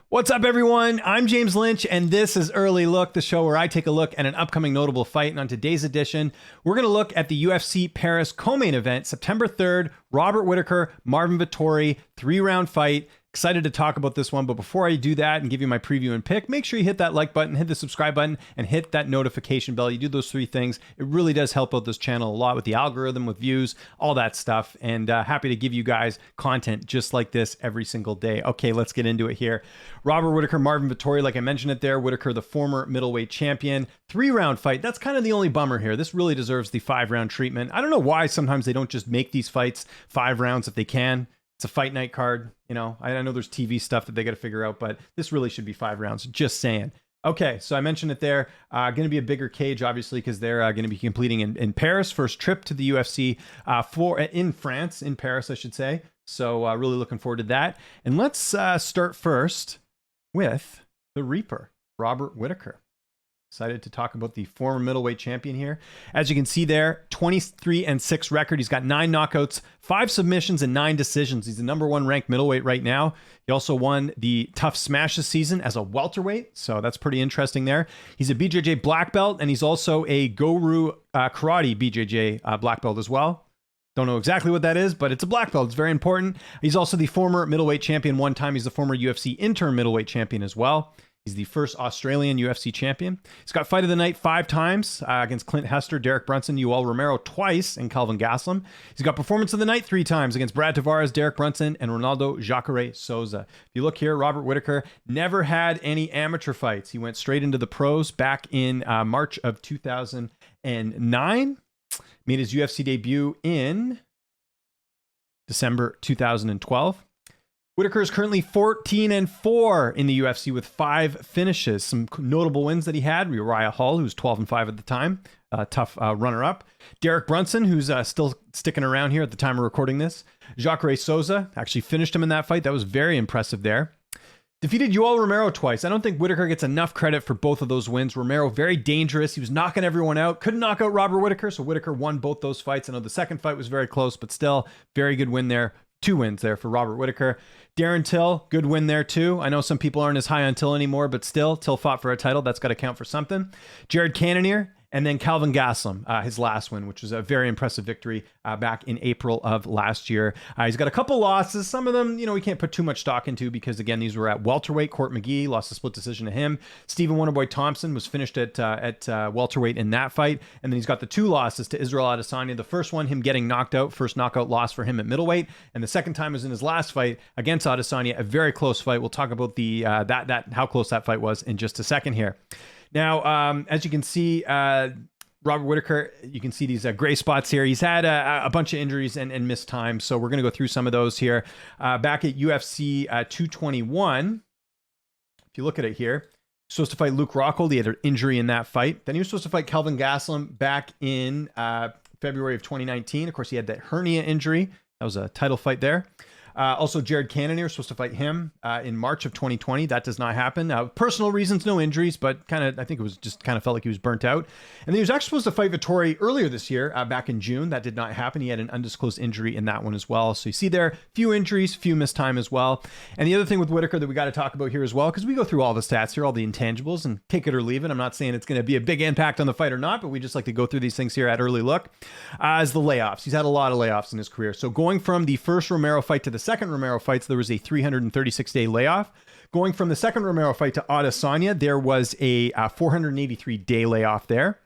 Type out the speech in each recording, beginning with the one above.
What's up, everyone? I'm James Lynch, and this is Early Look, the show where I take a look at an upcoming notable fight. And on today's edition, we're going to look at the UFC Paris co-main event, September 3rd, Robert Whittaker, Marvin Vettori, 3-round fight. Excited to talk about this one, but before I do that and give you my preview and pick, make sure you hit that like button, hit the subscribe button, and hit that notification bell. You do those three things. It really does help out this channel a lot with the algorithm, with views, all that stuff, and happy to give you guys content just like this every single day. Okay, let's get into it here. Robert Whittaker, Marvin Vettori, like I mentioned it there. Whittaker, the former middleweight champion. 3-round fight. That's kind of the only bummer here. This really deserves the 5-round treatment. I don't know why sometimes they don't just make these fights 5 rounds if they can. It's a fight night card, you know. I know there's TV stuff that they got to figure out, but this really should be 5 rounds. Just saying. Okay, so I mentioned it there. Going to be a bigger cage, obviously, because they're going to be completing in Paris. First trip to the UFC in France, in Paris, I should say. So really looking forward to that. And let's start first with the Reaper, Robert Whittaker. Excited to talk about the former middleweight champion here. As you can see there, 23-6 record. He's got 9 knockouts, 5 submissions, and 9 decisions. He's the #1 ranked middleweight right now. He also won the Tough Smashes season as a welterweight, so that's pretty interesting there. He's a BJJ black belt, and he's also a Go-Ru Karate BJJ black belt as well. Don't know exactly what that is, but it's a black belt. It's very important. He's also the former middleweight champion one time. He's the former UFC interim middleweight champion as well. He's the first Australian UFC champion. He's got fight of the night 5 times against Clint Hester, Derek Brunson, Yoel Romero twice, and Calvin Gastelum. He's got performance of the night 3 times against Brad Tavares, Derek Brunson, and Ronaldo Jacare Souza. If you look here, Robert Whittaker never had any amateur fights. He went straight into the pros back in March of 2009. Made his UFC debut in December 2012. Whittaker is currently 14-4 in the UFC with 5 finishes. Some notable wins that he had: Uriah Hall, who's 12-5 at the time, tough runner-up. Derek Brunson, who's still sticking around here at the time of recording this. Jacare Souza actually finished him in that fight. That was very impressive there. Defeated Yoel Romero twice. I don't think Whittaker gets enough credit for both of those wins. Romero, very dangerous. He was knocking everyone out. Couldn't knock out Robert Whittaker, so Whittaker won both those fights. I know the second fight was very close, but still, very good win there. 2 wins there for Robert Whittaker. Darren Till, good win there too. I know some people aren't as high on Till anymore, but still, Till fought for a title. That's got to count for something. Jared Cannonier, and then Calvin Gastelum, his last win, which was a very impressive victory back in April of last year. He's got a couple losses. Some of them, you know, we can't put too much stock into because, again, these were at welterweight. Court McGee lost a split decision to him. Stephen Wonderboy Thompson was finished at welterweight in that fight. And then he's got the 2 losses to Israel Adesanya. The first one, him getting knocked out, first knockout loss for him at middleweight. And the second time was in his last fight against Adesanya, a very close fight. We'll talk about the how close that fight was in just a second here. Now, as you can see, Robert Whittaker, you can see these gray spots here. He's had a bunch of injuries and missed time, so we're going to go through some of those here. Back at UFC 221, if you look at it here, he was supposed to fight Luke Rockhold. He had an injury in that fight. Then he was supposed to fight Calvin Gastelum back in February of 2019. Of course, he had that hernia injury. That was a title fight there. Also, Jared Cannonier was supposed to fight him in March of 2020. That does not happen. Personal reasons, no injuries, but kind of, I think it was just kind of felt like he was burnt out. And then he was actually supposed to fight Vettori earlier this year, back in June. That did not happen. He had an undisclosed injury in that one as well. So you see there, few injuries, few missed time as well. And the other thing with Whittaker that we got to talk about here as well, because we go through all the stats here, all the intangibles, and take it or leave it. I'm not saying it's going to be a big impact on the fight or not, but we just like to go through these things here at Early Look. As the layoffs. He's had a lot of layoffs in his career. So going from the first Romero fight to the second Romero fight, there was a 336-day layoff. Going from the second Romero fight to Adesanya, there was a 483-day layoff there.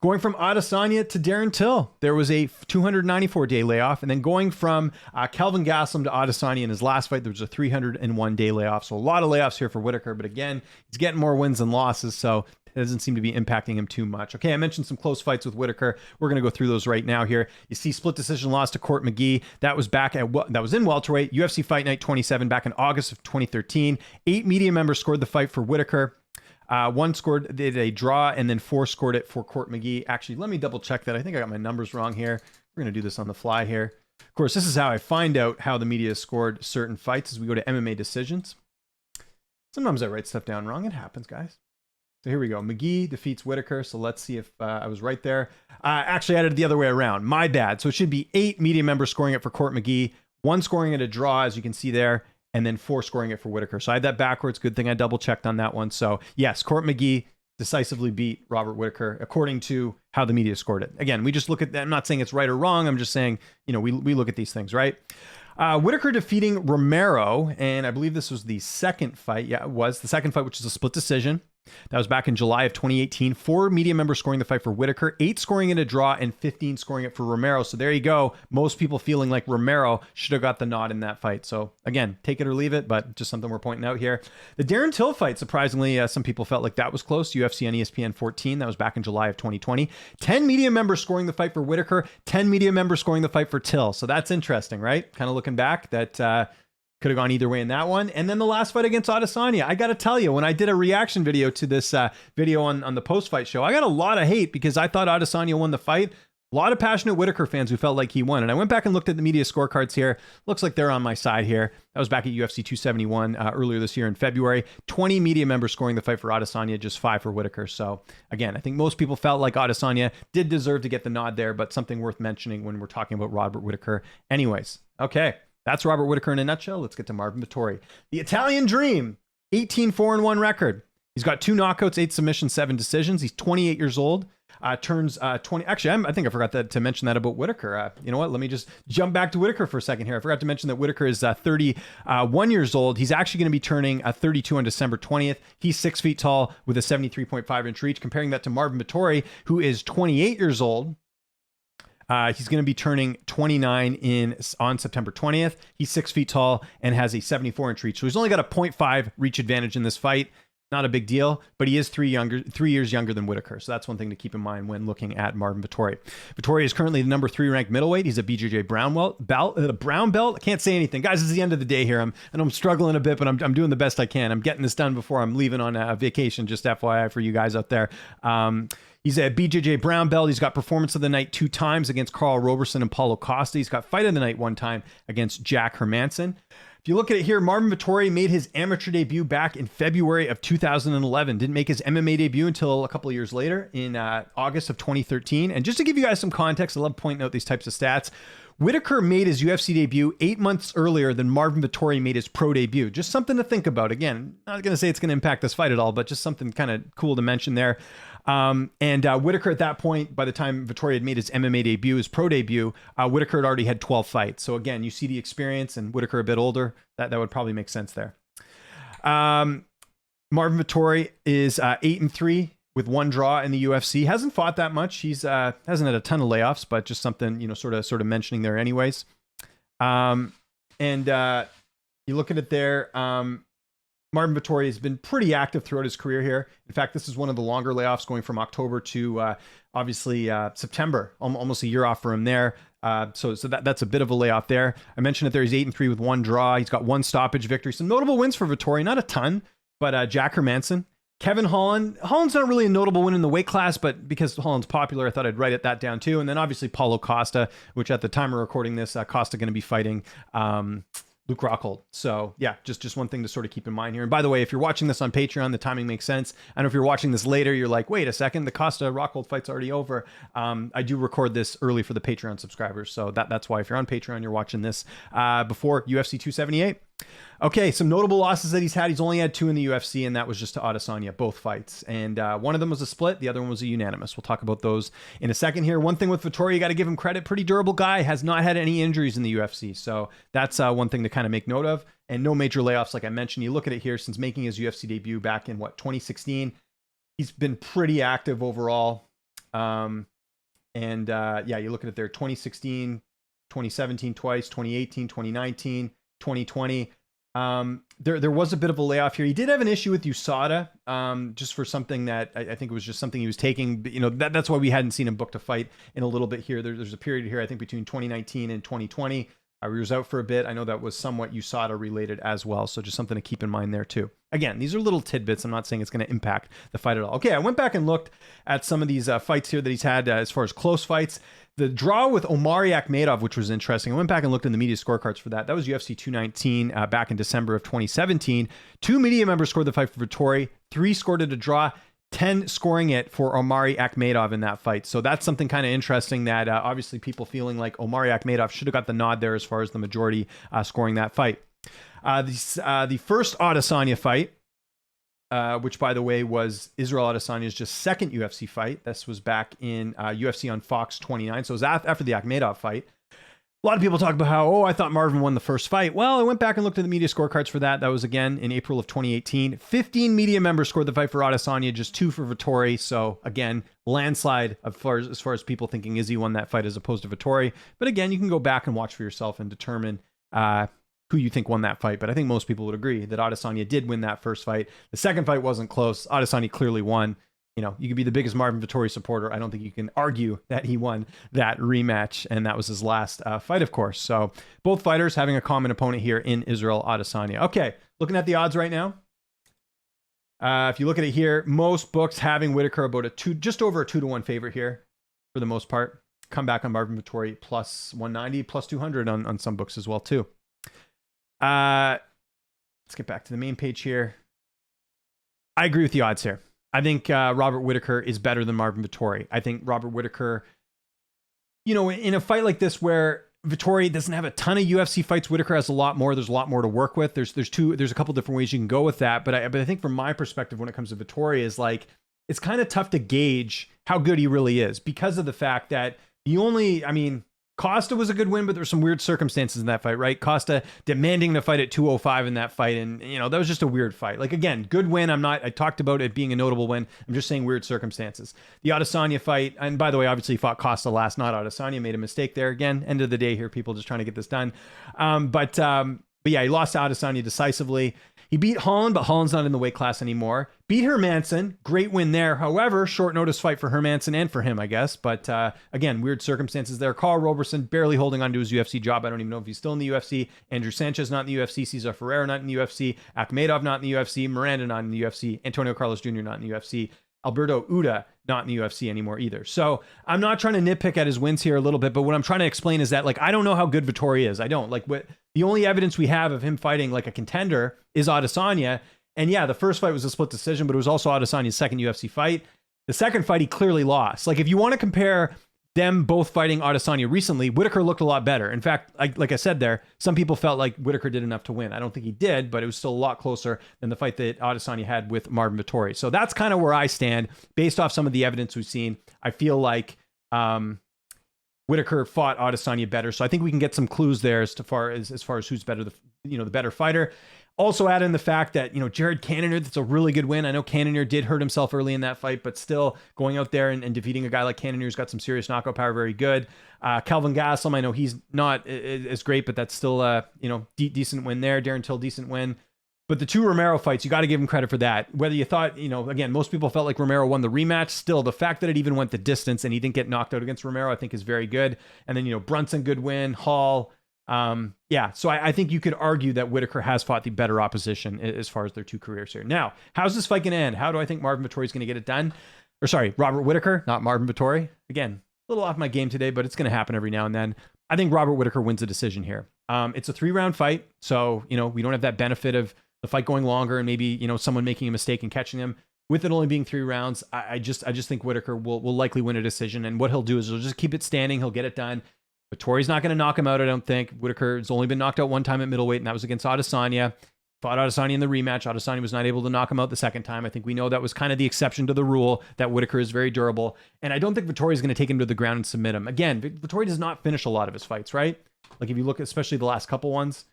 Going from Adesanya to Darren Till, there was a 294-day layoff. And then going from Calvin Gastelum to Adesanya in his last fight, there was a 301-day layoff. So a lot of layoffs here for Whittaker. But again, he's getting more wins than losses, so it doesn't seem to be impacting him too much. Okay, I mentioned some close fights with Whittaker. We're going to go through those right now here. You see split decision loss to Court McGee. That was that was in welterweight. UFC Fight Night 27 back in August of 2013. 8 media members scored the fight for Whittaker. 1 did a draw, and then 4 scored it for Court McGee. Actually, let me double check that. I think I got my numbers wrong here. We're going to do this on the fly here. Of course, this is how I find out how the media scored certain fights, as we go to MMA decisions. Sometimes I write stuff down wrong. It happens, guys. So here we go. McGee defeats Whittaker. So let's see if I was right there. Actually, I had it the other way around. My bad. So it should be 8 media members scoring it for Court McGee, 1 scoring it a draw, as you can see there, and then 4 scoring it for Whittaker. So I had that backwards. Good thing I double checked on that one. So yes, Court McGee decisively beat Robert Whittaker according to how the media scored it. Again, we just look at that. I'm not saying it's right or wrong. I'm just saying, we look at these things, right? Whittaker defeating Romero, and I believe this was the second fight. Yeah, it was the second fight, which is a split decision. That was back in July of 2018. 4 media members scoring the fight for Whittaker, 8 scoring in a draw, and 15 scoring it for Romero. So there you go. Most people feeling like Romero should have got the nod in that fight. So again, take it or leave it, but just something we're pointing out here. The Darren Till fight, surprisingly, some people felt like that was close. UFC on ESPN 14. That was back in July of 2020. 10 media members scoring the fight for Whittaker, 10 media members scoring the fight for Till. So that's interesting, right? Kind of looking back, that could have gone either way in that one. And then the last fight against Adesanya. I got to tell you, when I did a reaction video to this video on the post-fight show, I got a lot of hate because I thought Adesanya won the fight. A lot of passionate Whittaker fans who felt like he won. And I went back and looked at the media scorecards here. Looks like they're on my side here. That was back at UFC 271 earlier this year in February. 20 media members scoring the fight for Adesanya, just 5 for Whittaker. So again, I think most people felt like Adesanya did deserve to get the nod there, but something worth mentioning when we're talking about Robert Whittaker. Anyways, okay. That's Robert Whittaker in a nutshell. Let's get to Marvin Vettori. The Italian Dream, 18-4-1 record. He's got 2 knockouts, 8 submissions, 7 decisions. He's 28 years old. Turns 20. Actually, I think I forgot to mention that about Whittaker. You know what? Let me just jump back to Whittaker for a second here. I forgot to mention that Whittaker is 31 years old. He's actually going to be turning 32 on December 20th. He's 6 feet tall with a 73.5 inch reach. Comparing that to Marvin Vettori, who is 28 years old. He's going to be turning 29 on September 20th. He's 6 feet tall and has a 74 inch reach. So he's only got a 0.5 reach advantage in this fight. Not a big deal, but he is 3 years younger than Whittaker. So that's one thing to keep in mind when looking at Marvin Vettori. Vettori is currently the number 3 ranked middleweight. He's a BJJ brown belt. I can't say anything. Guys, it's the end of the day here. I'm struggling a bit, but I'm doing the best I can. I'm getting this done before I'm leaving on a vacation, just FYI for you guys out there. He's a BJJ brown belt. He's got performance of the night 2 times against Carl Roberson and Paulo Costa. He's got fight of the night 1 time against Jack Hermanson. If you look at it here, Marvin Vettori made his amateur debut back in February of 2011. Didn't make his MMA debut until a couple of years later in August of 2013. And just to give you guys some context, I love pointing out these types of stats. Whittaker made his UFC debut 8 months earlier than Marvin Vettori made his pro debut. Just something to think about. Again, not going to say it's going to impact this fight at all, but just something kind of cool to mention there. Whittaker at that point, by the time Vettori had made his MMA debut, his pro debut, Whittaker had already had 12 fights. So again, you see the experience, and Whittaker a bit older. That would probably make sense there. Marvin Vettori is 8-3 with 1 draw in the UFC. Hasn't fought that much. He's hasn't had a ton of layoffs, but just something, sort of mentioning there anyways. You look at it there. Marvin Vettori has been pretty active throughout his career here. In fact, this is one of the longer layoffs, going from October to obviously September, almost a year off for him there. So that's a bit of a layoff there. I mentioned that there he's 8-3 with 1 draw. He's got 1 stoppage victory. Some notable wins for Vettori, not a ton, but Jack Hermanson. Kevin Holland. Holland's not really a notable win in the weight class, but because Holland's popular, I thought I'd write that down too. And then obviously Paulo Costa, which at the time of recording this, Costa going to be fighting Luke Rockhold. So yeah, just one thing to sort of keep in mind here. And by the way, if you're watching this on Patreon, the timing makes sense. I know if you're watching this later, you're like, wait a second, the Costa Rockhold fight's already over. I do record this early for the Patreon subscribers. So that's why if you're on Patreon, you're watching this before UFC 278. Okay, some notable losses that he's had. He's only had 2 in the UFC, and that was just to Adesanya, both fights. And one of them was a split. The other one was a unanimous. We'll talk about those in a second here. One thing with Vettori, you got to give him credit. Pretty durable guy. Has not had any injuries in the UFC. So that's one thing to kind of make note of. And no major layoffs, like I mentioned. You look at it here, since making his UFC debut back in, 2016, he's been pretty active overall. Yeah, you look at it there, 2016, 2017 twice, 2018, 2019, 2020. There was a bit of a layoff here. He did have an issue with USADA, just for something that I think it was just something he was taking. That's why we hadn't seen him booked a fight in a little bit here. There's a period here, I think, between 2019 and 2020. He was out for a bit. I know that was somewhat USADA related as well. So just something to keep in mind there too. Again, these are little tidbits. I'm not saying it's going to impact the fight at all. Okay, I went back and looked at some of these fights here that he's had as far as close fights. The draw with Omari Akhmedov, which was interesting. I went back and looked in the media scorecards for that. That was UFC 219 back in December of 2017. 2 media members scored the fight for Vettori. 3 scored it a draw. 10 scoring it for Omari Akhmedov in that fight. So that's something kind of interesting that obviously people feeling like Omari Akhmedov should have got the nod there as far as the majority scoring that fight. The first Adesanya fight, which by the way was Israel Adesanya's just second UFC fight. This was back in UFC on Fox 29. So it was after the Akhmedov fight. A lot of people talk about how, I thought Marvin won the first fight. Well, I went back and looked at the media scorecards for that. That was again in April of 2018. 15 media members scored the fight for Adesanya, just 2 for Vettori. So again, landslide as far as people thinking Izzy won that fight as opposed to Vettori. But again, you can go back and watch for yourself and determine who you think won that fight. But I think most people would agree that Adesanya did win that first fight. The second fight wasn't close. Adesanya clearly won. You know, you could be the biggest Marvin Vettori supporter. I don't think you can argue that he won that rematch, and that was his last fight, of course. So both fighters having a common opponent here in Israel Adesanya. Okay, looking at the odds right now. If you look at it here, most books having Whittaker about just over a 2-1 favorite here for the most part. Come back on Marvin Vettori plus 190, plus 200 on some books as well too. Let's get back to the main page here. I agree with the odds here. I think Robert Whittaker is better than Marvin Vettori. I think Robert Whittaker, you know, in a fight like this where Vettori doesn't have a ton of UFC fights, Whittaker has a lot more. There's a lot more to work with. There's a couple different ways you can go with that. But I think from my perspective, when it comes to Vettori, is like, it's kind of tough to gauge how good he really is because of the fact that Costa was a good win, but there were some weird circumstances in that fight, right? Costa demanding to fight at 205 in that fight. And, you know, that was just a weird fight. Like, again, good win. I talked about it being a notable win. I'm just saying weird circumstances. The Adesanya fight, and by the way, obviously he fought Costa last, not Adesanya. Made a mistake there. Again, end of the day here, people just trying to get this done. But yeah, he lost to Adesanya decisively. He beat Holland, but Holland's not in the weight class anymore. Beat Hermansson, great win there. However, short notice fight for Hermansson and for him, I guess. But again, weird circumstances there. Carl Roberson barely holding on to his UFC job. I don't even know if he's still in the UFC. Andrew Sanchez not in the UFC. Cesar Ferreira not in the UFC. Akhmedov not in the UFC. Miranda not in the UFC. Antonio Carlos Jr. not in the UFC. Alberto Uda not in the UFC anymore either. So I'm not trying to nitpick at his wins here a little bit, but what I'm trying to explain is that, like, I don't know how good Vettori is. I don't. Like, what the only evidence we have of him fighting like a contender is Adesanya. And yeah, the first fight was a split decision, but it was also Adesanya's second UFC fight. The second fight, he clearly lost. Like, if you want to compare them both fighting Adesanya recently, Whittaker looked a lot better. In fact, like I said there, some people felt like Whittaker did enough to win. I don't think he did, but it was still a lot closer than the fight that Adesanya had with Marvin Vettori. So that's kind of where I stand based off some of the evidence we've seen. I feel like Whittaker fought Adesanya better. So I think we can get some clues there as far as who's better, the better fighter. Also add in the fact that, Jared Cannonier, that's a really good win. I know Cannonier did hurt himself early in that fight, but still going out there and defeating a guy like Cannonier who's got some serious knockout power, very good. Calvin Gastelum, I know he's not as great, but that's still a, decent win there. Darren Till, decent win. But the 2 Romero fights, you got to give him credit for that. Whether you thought, again, most people felt like Romero won the rematch. Still, the fact that it even went the distance and he didn't get knocked out against Romero, I think is very good. And then, Brunson, good win. Hall, so I think you could argue that Whittaker has fought the better opposition as far as their 2 careers here. Now, how's this fight going to end? How do I think Marvin Vettori is going to get it done? Or sorry, Robert Whittaker, not Marvin Vettori. Again, a little off my game today, but it's going to happen every now and then. I think Robert Whittaker wins the decision here. It's a 3-round fight, so we don't have that benefit of the fight going longer and maybe someone making a mistake and catching him. With it only being 3 rounds, I just think Whittaker will likely win a decision. And what he'll do is he'll just keep it standing. He'll get it done. Vettori's not going to knock him out, I don't think. Whittaker has only been knocked out one time at middleweight, and that was against Adesanya. Fought Adesanya in the rematch. Adesanya was not able to knock him out the second time. I think we know that was kind of the exception to the rule, that Whittaker is very durable. And I don't think Vettori is going to take him to the ground and submit him. Again, Vettori does not finish a lot of his fights, right? Like if you look at especially the last couple ones,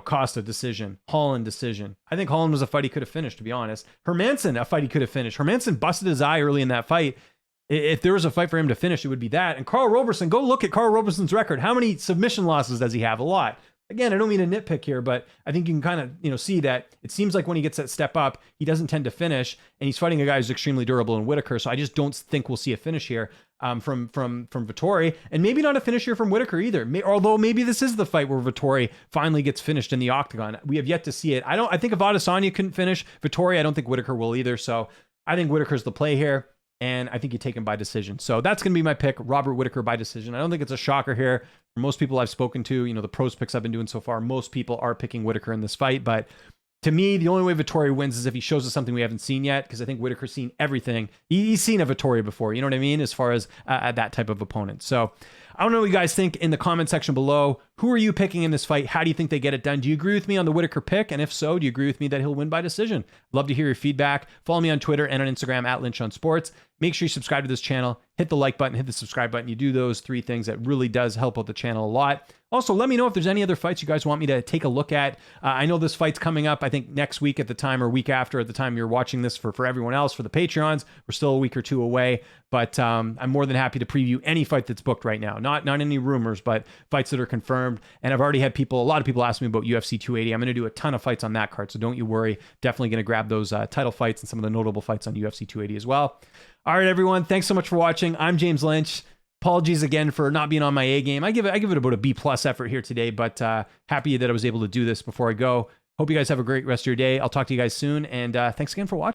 Costa decision, Holland decision. I think Holland was a fight he could have finished, to be honest. Hermansson, a fight he could have finished. Hermansson busted his eye early in that fight. If there was a fight for him to finish, it would be that. And Carl Roberson, go look at Carl Roberson's record. How many submission losses does he have? A lot. Again, I don't mean to nitpick here, but I think you can kind of, see that it seems like when he gets that step up, he doesn't tend to finish, and he's fighting a guy who's extremely durable in Whittaker. So I just don't think we'll see a finish here from Vettori, and maybe not a finish here from Whittaker either. Although maybe this is the fight where Vettori finally gets finished in the octagon. We have yet to see it. I think if Adesanya couldn't finish Vettori, I don't think Whittaker will either. So I think Whittaker's the play here. And I think you take him by decision. So that's going to be my pick, Robert Whittaker by decision. I don't think it's a shocker here. For most people I've spoken to, the pros picks I've been doing so far, most people are picking Whittaker in this fight. But to me, the only way Vettori wins is if he shows us something we haven't seen yet, because I think Whittaker's seen everything. He's seen a Vettori before, you know what I mean, as far as that type of opponent. So I don't know what you guys think in the comment section below. Who are you picking in this fight? How do you think they get it done? Do you agree with me on the Whittaker pick? And if so, do you agree with me that he'll win by decision? Love to hear your feedback. Follow me on Twitter and on Instagram at Lynch on Sports. Make sure you subscribe to this channel. Hit the like button, hit the subscribe button. You do those 3 things. That really does help out the channel a lot. Also, let me know if there's any other fights you guys want me to take a look at. I know this fight's coming up, I think next week at the time or week after at the time you're watching this for everyone else, for the Patreons. We're still a week or 2 away, but I'm more than happy to preview any fight that's booked right now. Not any rumors, but fights that are confirmed. And I've already had a lot of people ask me about UFC 280. I'm going to do a ton of fights on that card, so don't you worry. Definitely going to grab those title fights and some of the notable fights on UFC 280 as well. All right, everyone. Thanks so much for watching. I'm James Lynch. Apologies again for not being on my A game. I give it about a B+ effort here today, but happy that I was able to do this before I go. Hope you guys have a great rest of your day. I'll talk to you guys soon, and thanks again for watching.